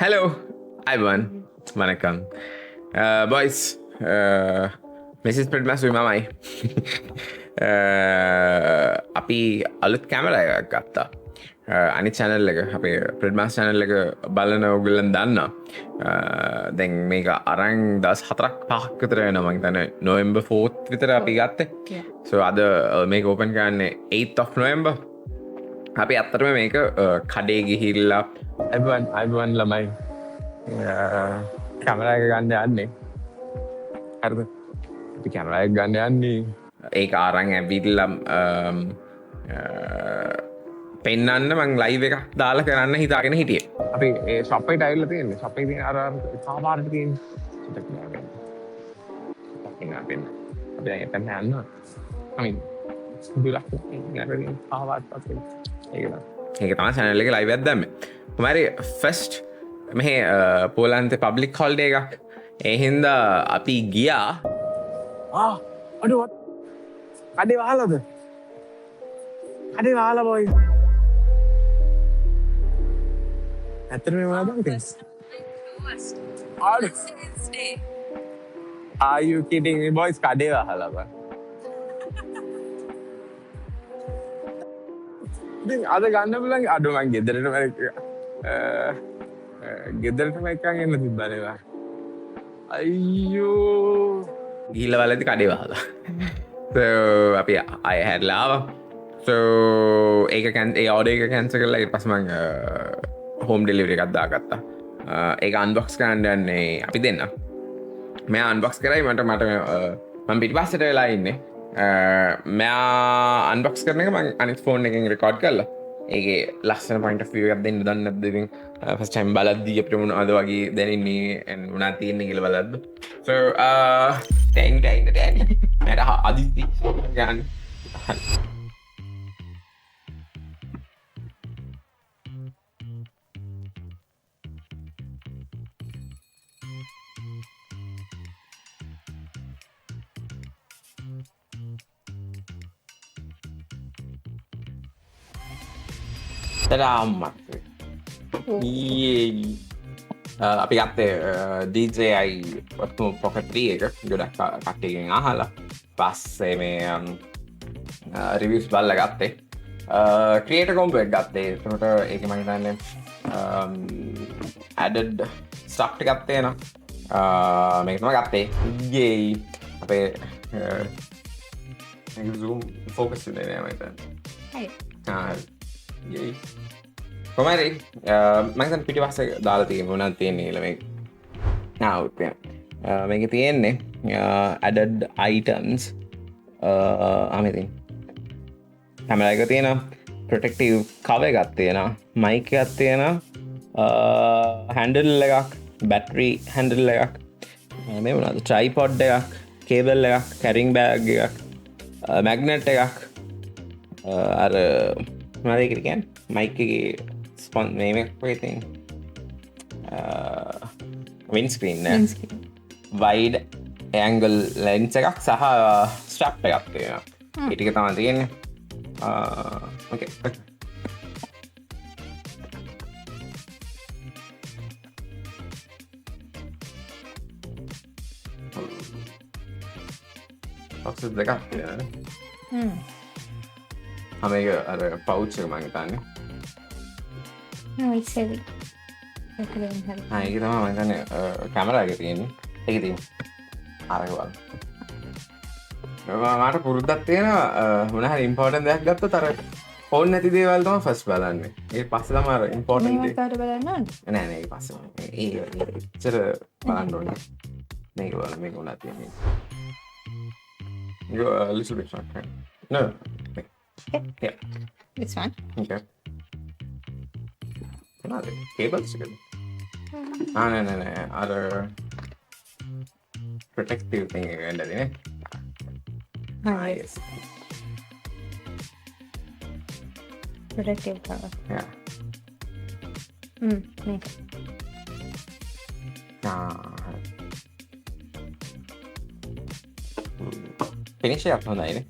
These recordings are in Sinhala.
Hello, everyone. Vanakkam. Boys, Mrs. Predmas mamai. අපි අලුත් කැමරා එකක් ගත්තා. අනිත් channel එක අපේ Predmas channel එක බලන ඔයගොල්ලන් දන්නවා. දැන් මේක අරන් දවස් 4-5ක් විතර වෙනවා මම හිතන්නේ November 4th විතර අපි ගත්තේ. So අද මේක open කරන්නේ 8th of November. අපි ඇත්තටම මේක කඩේ ගිහිල්ලා අයිබන් ළමයි කැමරා එක ගන්න යන්නේ. හරිද? අපි කැමරා එක ගන්න යන්නේ. ඒක අරන් ඇවිල්ලා පෙන්නන්න මං ලයිව් එකක් දාලා කරන්න හිතාගෙන හිටියේ. අපි ඒ ෂොප් එකට ඇවිල්ලා තියෙන්නේ. ෂොප් එකේ තියෙන අර සාමාරට තියෙන සිතක් නෑ. අපි දැන් එතන යනවා. දුරක් නෑරෙන්නේ ආවත් පස්සේ ඒක තමයි channel එකේ live එකක් දැම්මේ. කොහමරි first මේ පෝලන්තේ public holiday එකක්. ඒ හින්දා අපි ගියා. අඩෝ කඩේ වහලාද? කඩේ වහලා boy. ඇත්තටම මොනවද මේ? Are you kidding me boys? කඩේ වහලා බං. අද ගන්න පුළුවන් අඩු මං ගෙදරටම එකක් එන්න තිබ්බනේ. අයියෝ ගිහිල්ලා බලද්දි කඩේ වහලා. So අපි ආය හැදලා ආවා. So ඒක ඒ order එක cancel කරලා ඊට පස්සේ මං home delivery එකක් දාගත්තා. ඒක unbox කරන්න යන්නේ අපි දෙන්න. මම unbox කරයි මට මම පිටිපස්සට වෙලා ඉන්නේ. මෙයා අන්බොක්ස් කරන එක මං අනිත් ෆෝන් එකෙන් රෙකෝඩ් කරලා ඒකේ ලස්සන point of view එකක් දෙන්න දන්නේ නැද්ද ඉතින් first time බලද්දී අපිට මොනවද වගේ දැනෙන්නේ and මොනවද තියෙන්නේ කියලා බලද්ද so දැන් මට අදිති ගන්න අම්මක් අපි ගත්තේ DJI Pocket 3 එක ගොඩක් කට්ටියගෙන් අහලා පස්සේ මේ රිවිව්ස් බලලා ගත්තේ ක්‍රියේටර් කොම්බෝ එක ගත්තේ ඒකට ඒක මම හිතන්නේ added stuff ටිකක් තියෙනවා මේක තමයි ගත්තේ යේ අපේ zoom focus වෙන්නේ නැහැ මම හිතන්නේ යයි කොහමරි මම පිටිපස්ස දාලා තියෙන්නේ මොනවද තියෙන්නේ කියලා මේක නාවුත් මේකේ තියෙන්නේ added items අමිතින් කැමරා එක තියෙනවා protective cover එකක් තියෙනවා mic එකක් තියෙනවා handle එකක් battery handle එකක් මේ මොනවද tripod එකක් cable එකක් carrying bag එකක් magnet එකක් අර මොනවද ඒකට කියන්නේ mic එකේ ස්පොන් මේක වගේ තියෙන windscreen නේ wide angle lens එකක් සහ strap එකක් තියෙනවා ඒ ටික තමයි තියෙන්නේ okay boxes දෙකක් තියෙනවා මේක අර පවුච් එක මම හිතන්නේ it's heavy. ඒක තමයි මම හිතන්නේ කැමරා එකේ තියෙන්නේ ඒකේ තියෙන අරක බලන්න මට පුරුද්දක් තියෙනවා මොන හරි ඉම්පෝටන්ට් දෙයක් ගත්තොත් අර ෆෝන් නැති දේවල් තමයි ෆස්ට් බලන්නේ ඒක පස්සේ තමයි අර ඉම්පෝටන්ට් මේක කාට බලන්න ඕනේ නෑ ඒක පස්සේ ඒක ඉතර බලන්න ඕනේ මේක බලන්න මේක උනා තියෙන්නේ you a little bit short no okay. Yeah. It's fine. Okay. What cables again? No. Other protective thing again, isn't it? Yes. Protective cover. Yeah. Make. Finish it up on that,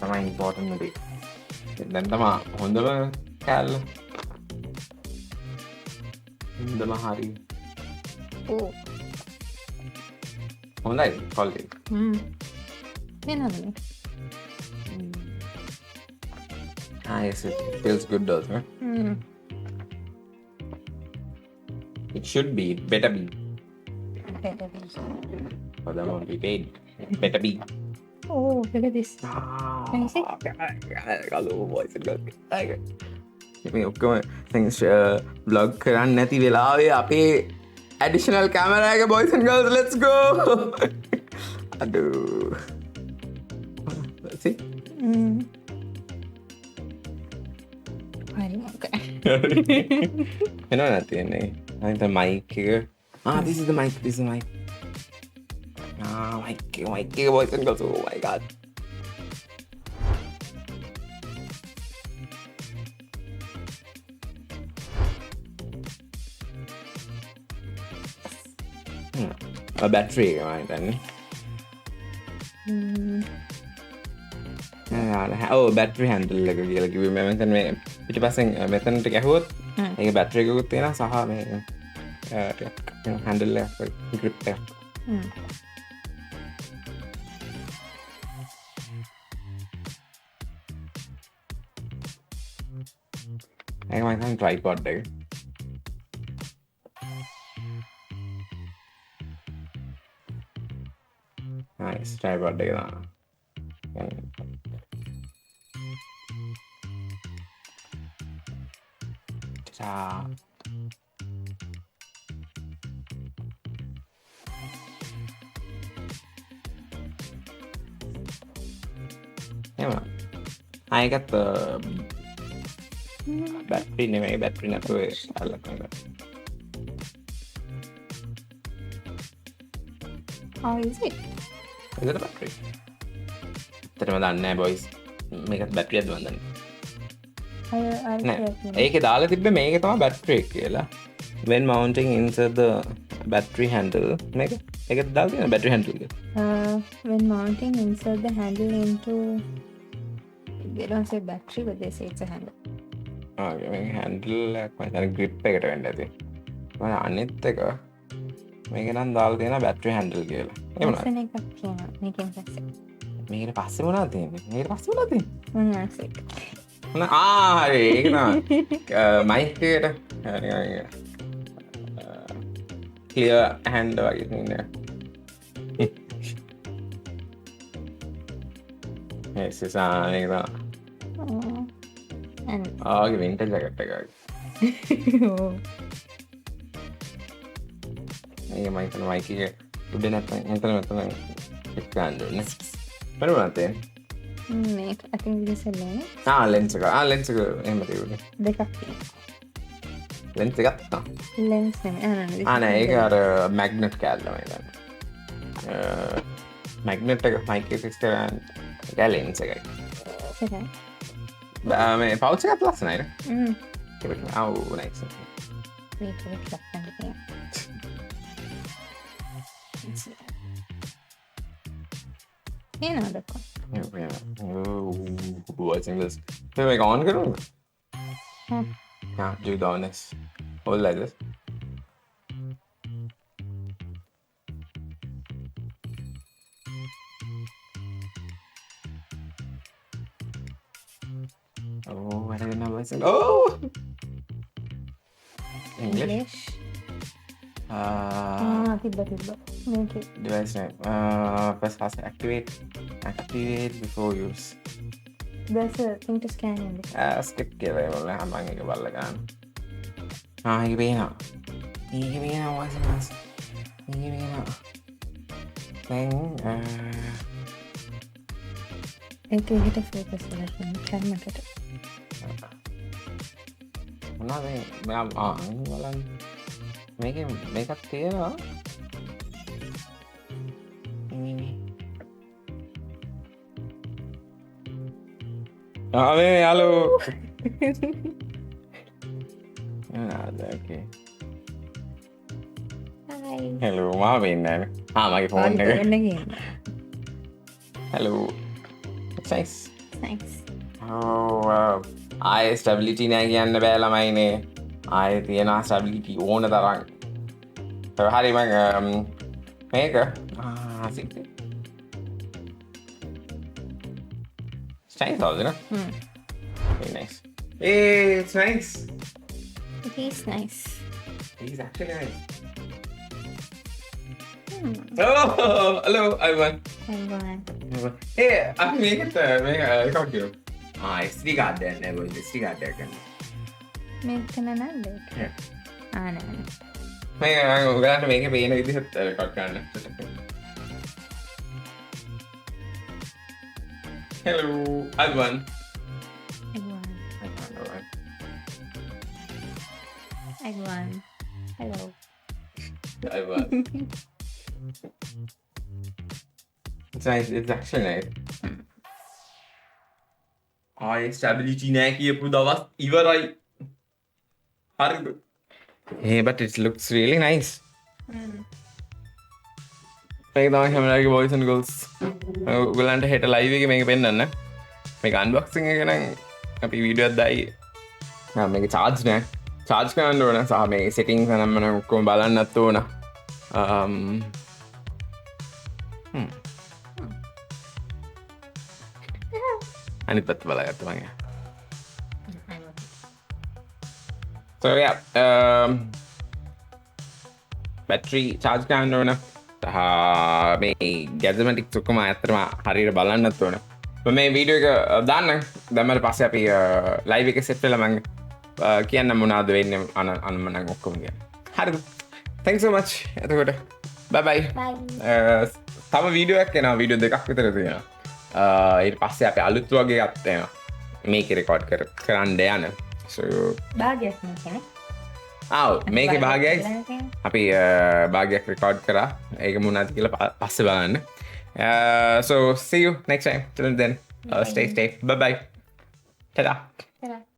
තමයි ඉම්පෝටන්ට් දේ. දැන් තමයි හොඳම කැල්ල. හොඳම හරි. ඕ. හොඳයි quality. වෙනවද මේ? Yes, it feels good also. It should be. It better be. Better be. For the amount we paid. It better be. Oh, look at this. Can you see? Hello, boys and girls. මේ ඔක්කොම things vlog කරන්න නැති වෙලාවේ අපේ additional camera එක boys and girls, let's go. අඩෝ. See? හරි මොකද? එනවා නැතිනේ. අනිත් mic එක. This is the mic. Mic එක boys and girls. Oh my god. Battery එක මම හිතන්නේ. බැටරි හැන්ඩල් එක කියලා කිව්වේ මම හිතන්නේ මේ පිටිපස්සෙන් මෙතනට ගැහුවොත් ඒක බැටරි එකකුත් තියෙනවා සහ මේ හැන්ඩල් එක ග්‍රිප් එක. ඒක මම හිතන්නේ ට්‍රයිපොඩ් එක. Nice, tripod එක දාන්න. Ta-da. එහෙම. ආයෙත් බැටරි නෙමෙයි බැටරි නැතුව අල්ලගන්න. How is it? ඒකට බැටරි. ඇත්තටම දන්නේ නැහැ boys. මේකත් බැටරියක්ද මන් දන්නේ. නෑ. ඒකේ දාලා තිබ්බේ මේක තමයි බැටරි එක කියලා. When mounting insert the battery handle මේක ඒකත් දාලා තියෙන බැටරි handle එක. When mounting, insert the handle into. They don't say battery, but they say it's a handle. මේ handle එක මම හිතන්නේ grip එකට වෙන්න ඇති. මම අනිත් එක මේක නම් දාලා තියෙන බැටරි handle කියලා. එහෙම නේද? Option එකක් තියෙනවා. මේකෙන් පස්සේ. මේකට පස්සේ මොනවද තියෙන්නේ? මේකට පස්සේ මොනවද තියෙන්නේ? මොනවාද ඒක? හරි ඒක තමයි මයික් එකට ක්ලියර් හැන්ඩ් වගේ තියෙනවා. ඒක තමයි. And ආගේ වින්ටේජ් ජැකට් එකක්. oh, මේක මම හිතන මයික් එක උඩ නැත්නම් මෙතන එක් ගන්න ඕනේ. මම මොනවද මේක I think this is a lens. Lens එක එහෙම තියුනේ. දෙකක් තියෙනවා. ලෙන්ස් එකක් තමයි. Lens නෙමෙයි. නෑ ඒක අර මැග්නට් කෑල්ලමයි ගන්න. මැග්නට් එක මයික් එක ෆික්ස් කරන්න ඒක ලෙන්ස් එකයි. සරයි. මේ පවුච් එකත් ලස්සනයි නේ. ඒක නයිස්. මේක විතරක් තමයි. එනවද කො? මේක on කරුණා? Hmm. Yeah, do the honest. Hold like this. Oh, what are the numbers? Oh! English? තිබ්බ. මේකේ. Device name. Press fast activate. Activate before use. There's a thing to scan in this. Skip කියලා ඒවල හම්බන් එක බලලා ගන්න. ඒක පේනවා. මේක පේනවා voice mask. මේක පේනවා. දැන් ඒක එකට focus කරලා තියෙන කර්මකට. මොනවද මේ බලන්න. මේකත් තියෙනවා. මේ යාලෝ. Okay. Hi. Hello, මාව වෙන්නේ නැහැ. මගේ ෆෝන් එක. Hello. It's nice. Nice. Oh, wow. ආයේ ස්ටැබිලිටි නෑ කියන්න බෑ ළමයිනේ. ආය තියෙනවා ස්ටැබිලිටි ඕන තරම් හරි මං මේක ස්ටයින් තවදන nice it's nice It is nice. he's actually nice oh hello everyone Everyone. hey අපි මේකත් මේ එකක් කියමු SD card එකක් නෑ බොයි SD card එකක් ගන්න මේකන නන්ද? නෑ. මේ මම ඔයාලට මේක පේන විදිහට රෙකෝඩ් කරන්න hello everyone Everyone. alright Everyone. Hello. everyone it's nice it's actually nice ආයේ ස්ටැබිලිටි නෑ කියපු දවස් ඉවරයි හරිද hey but it looks really nice මේක තමයි හැමදාගේ boys and girls ඔයගොල්ලන්ට හෙට live එකේ මේක පෙන්නන්න මේක unboxing එක නම් අපි වීඩියෝ එකක් දායි මේක charge නෑ charge කරන්න ඕන සහ මේ settings නම් මම ඔක්කොම බලන්නත් ඕන අනිත් පැත්ත බලාගත්තා මම so yeah battery charge කරන්න ඕන සහ මේ ගැසමටික්ස් ඔක්කොම ඇත්තටම හරියට බලන්නත් ඕන මේ වීඩියෝ එක දාන්න දැම්මට පස්සේ අපි ලයිව් එක සෙට් වෙලා මම කියන්න මොනවද වෙන්නේ අනම්මනම් ඔක්කොම කියන්න හරිද thanks so much එතකොට bye bye තව වීඩියෝ එකක් එනවා වීඩියෝ දෙකක් විතර තියෙනවා ඊට පස්සේ අපි අලුත් වගේ එකක් එනවා මේක රෙකෝඩ් කරන්න යන so භාගයක් නේ. මේක භාගයයි අපි භාගයක් රෙකෝඩ් කරා ඒක මොනවද කියලා පස්සේ බලන්න so see you next time till then stay safe bye bye ta-da